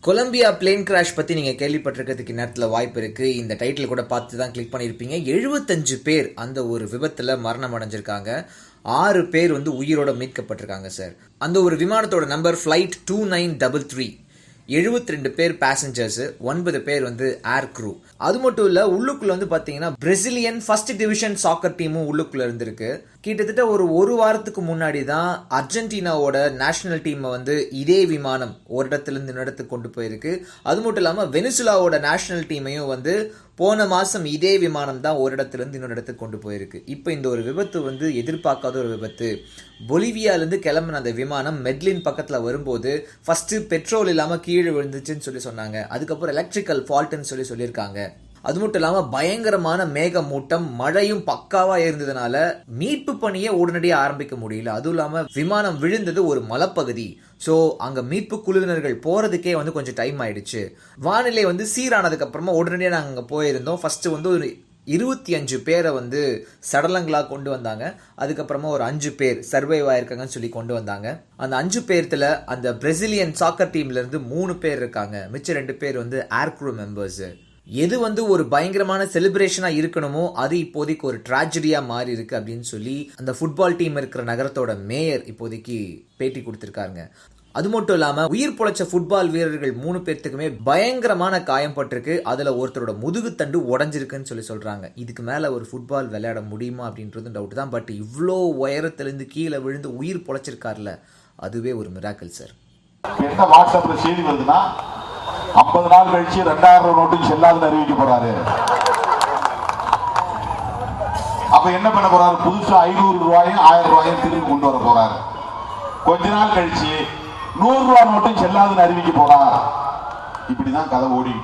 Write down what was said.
Colombia plane crash பற்றி நீங்கள் கேள்விப்பட்டிருக்கிறதுக்கு நேரத்தில் வாய்ப்பு இருக்குது. இந்த டைட்டில் கூட பார்த்து தான் கிளிக் பண்ணியிருப்பீங்க. 75 பேர் அந்த ஒரு விபத்தில் மரணம் அடைஞ்சிருக்காங்க. 6 பேர் உயிரோட மீட்கப்பட்டிருக்காங்க சார். அந்த ஒரு விமானத்தோட நம்பர் ஃப்ளைட் 2933. 72 பேர் பேசஞ்சர்ஸ், 9 பேர் ஏர் க்ரூ. அது மட்டும் இல்ல, உள்ளுக்குள்ள பாத்தீங்கன்னா பிரேசிலியன் ஃபர்ஸ்ட் டிவிஷன் சாக்கர் டீமும் உள்ளுக்குள்ள இருந்திருக்கு. கிட்டத்தட்ட ஒரு வாரத்துக்கு முன்னாடி தான் அர்ஜென்டினாவோட நேஷனல் டீம் இதே விமானம் ஒரு இடத்துல இருந்து இன்னொரு இடத்துக்கு கொண்டு போயிருக்கு. அது மட்டும் இல்லாம வெனிசுலாவோட நேஷனல் டீமையும் போன மாசம் இதே விமானம் தான் ஒரு இடத்துல இருந்து இன்னொரு இடத்துக்கு கொண்டு போயிருக்கு. இப்போ இந்த ஒரு விபத்து எதிர்பார்க்காத ஒரு விபத்து. பொலிவியாலேருந்து கிளம்பின அந்த விமானம் மெட்லின் பக்கத்தில் வரும்போது ஃபர்ஸ்ட் பெட்ரோல் இல்லாமல் கீழே விழுந்துச்சுன்னு சொன்னாங்க. அதுக்கப்புறம் எலக்ட்ரிக்கல் ஃபால்ட்டுன்னு சொல்லியிருக்காங்க. அது மட்டும் இல்லாமல் பயங்கரமான மேகமூட்டம், மழையும் பக்காவா இருந்ததுனால மீட்பு பணியை உடனடியாக ஆரம்பிக்க முடியல. அதுவும் இல்லாமல் விமானம் விழுந்தது ஒரு மலைப்பகுதி. ஸோ அங்கே மீட்பு குழுவினர்கள் போகிறதுக்கே கொஞ்சம் டைம் ஆயிடுச்சு. வானிலை சீரானதுக்கு அப்புறமா உடனடியாக நாங்கள் அங்கே போயிருந்தோம். ஃபர்ஸ்ட் ஒரு 25 பேரை சடலங்களாக கொண்டு வந்தாங்க. அதுக்கப்புறமா ஒரு 5 பேர் சர்வைவ் ஆயிருக்காங்கன்னு சொல்லி கொண்டு வந்தாங்க. அந்த 5 பேர்த்துல அந்த பிரேசிலியன் சாக்கர் டீம்ல இருந்து 3 பேர் இருக்காங்க. மிச்ச 2 பேர் ஏர் க்ரூ மெம்பர்ஸ். எது ஒரு பயங்கரமான செலிப்ரேஷனா இருக்கணுமோ அது இப்போதைக்கு ஒரு ட்ராஜடியா மாறி இருக்கு அப்படின்னு சொல்லி அந்த ஃபுட்பால் டீம் இருக்கிற நகரத்தோட மேயர் இப்போதைக்கு பேட்டி கொடுத்திருக்காங்க. அது மட்டும் இல்லாம உயிர் பொழைச்ச ஃபுட்பால் வீரர்கள் 3 பேர்த்துக்குமே பயங்கரமான காயம் பட்டிருக்கு. அதுல ஒருத்தரோட முதுகுத்தண்டு உடஞ்சிருக்குன்னு சொல்றாங்க. இதுக்கு மேல ஒரு ஃபுட்பால் விளையாட முடியுமா அப்படின்றது டவுட் தான். பட் இவ்வளோ உயரத்திலிருந்து கீழே விழுந்து உயிர் பொழைச்சிருக்காருல, அதுவே ஒரு மிராக்கிள் சார். என்ன வாட்ஸ்அப்ல செய்தி வருதுன்னா 50 நாள் கழிச்சு 2000 நோட்டுக்கு செல்லாதுன்னு அறிவிக்க போறாரு. அப்ப என்ன பண்ண போறாரு? புதுசா 500 ரூபாயும் 1000 ரூபாயும் திரும்பி கொண்டு வர போறாரு. கொஞ்ச நாள் கழிச்சு 100 ரூபாய் நோட்டும் செல்லாதுன்னு அறிவிக்க போறார். இப்படிதான் கதை ஓடி